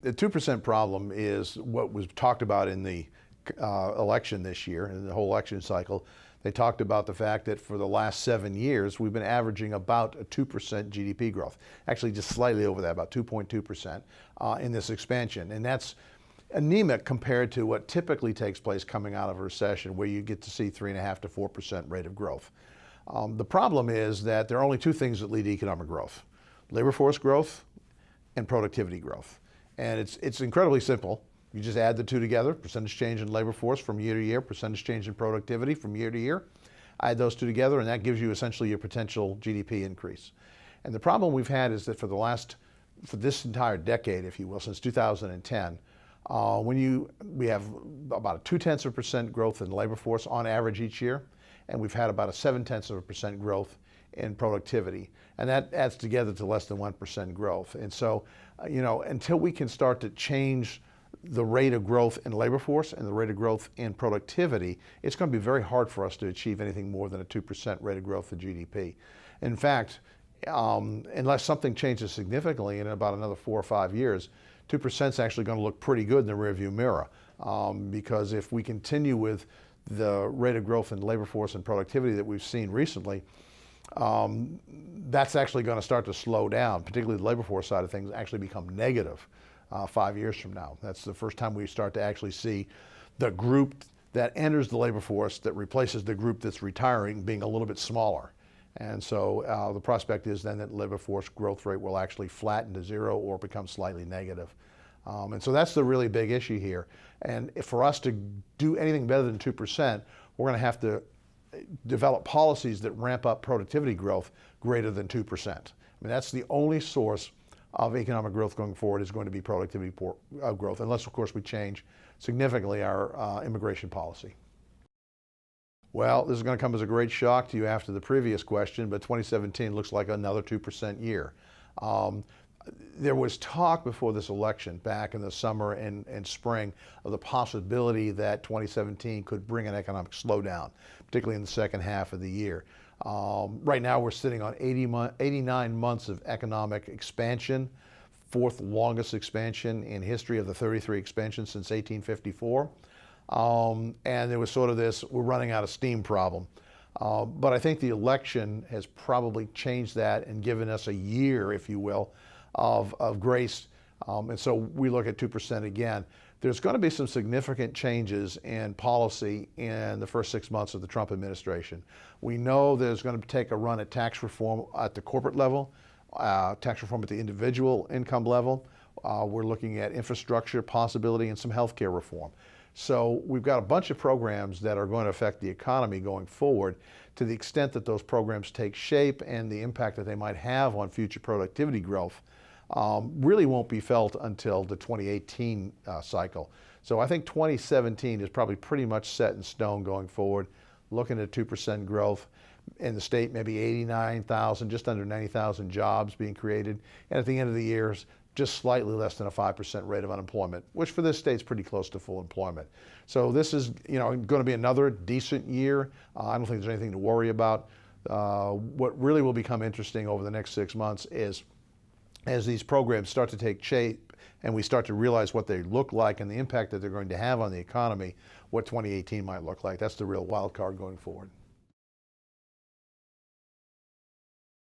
The 2% problem is what was talked about in the election this year, in the whole election cycle. They talked about the fact that for the last 7 years, we've been averaging about a 2% GDP growth. Actually, just slightly over that, about 2.2% in this expansion. And that's anemic compared to what typically takes place coming out of a recession, where you get to see 3.5 to 4% rate of growth. The problem is that there are only two things that lead to economic growth: labor force growth and productivity growth. And it's incredibly simple. You just add the two together: percentage change in labor force from year to year, percentage change in productivity from year to year. Add those two together, and that gives you essentially your potential GDP increase. And the problem we've had is that for this entire decade, if you will, since 2010, we have about a 0.2% growth in labor force on average each year, and we've had about a 0.7% growth in productivity, and that adds together to less than 1% growth. And so, until we can start to change the rate of growth in labor force and the rate of growth in productivity, it's going to be very hard for us to achieve anything more than a 2% rate of growth in GDP. In fact, unless something changes significantly in about another 4 or 5 years, 2% is actually going to look pretty good in the rearview mirror, because if we continue with the rate of growth in labor force and productivity that we've seen recently, that's actually going to start to slow down, particularly the labor force side of things actually become negative 5 years from now. That's the first time we start to actually see the group that enters the labor force that replaces the group that's retiring being a little bit smaller. And so the prospect is then that labor force growth rate will actually flatten to zero or become slightly negative. And so that's the really big issue here. And for us to do anything better than 2%, we're going to have to develop policies that ramp up productivity growth greater than 2%. I mean, that's the only source of economic growth going forward, is going to be productivity growth, unless, of course, we change significantly our immigration policy. Well, this is going to come as a great shock to you after the previous question, but 2017 looks like another 2% year. There was talk before this election, back in the summer and spring, of the possibility that 2017 could bring an economic slowdown, particularly in the second half of the year. Right now we're sitting on 89 months of economic expansion, fourth longest expansion in history of the 33 expansions since 1854. And there was sort of this, we're running out of steam problem. But I think the election has probably changed that and given us a year, if you will, of grace. And so we look at 2% again. There's going to be some significant changes in policy in the first 6 months of the Trump administration. We know there's going to take a run at tax reform at the corporate level, tax reform at the individual income level. We're looking at infrastructure possibility and some healthcare reform. So we've got a bunch of programs that are going to affect the economy going forward. To the extent that those programs take shape and the impact that they might have on future productivity growth really won't be felt until the 2018 cycle. So I think 2017 is probably pretty much set in stone going forward, looking at 2% growth. In the state, maybe 89,000, just under 90,000 jobs being created. And at the end of the year, just slightly less than a 5% rate of unemployment, which for this state is pretty close to full employment. So this is, going to be another decent year. I don't think there's anything to worry about. What really will become interesting over the next 6 months is, as these programs start to take shape and we start to realize what they look like and the impact that they're going to have on the economy, what 2018 might look like. That's the real wild card going forward.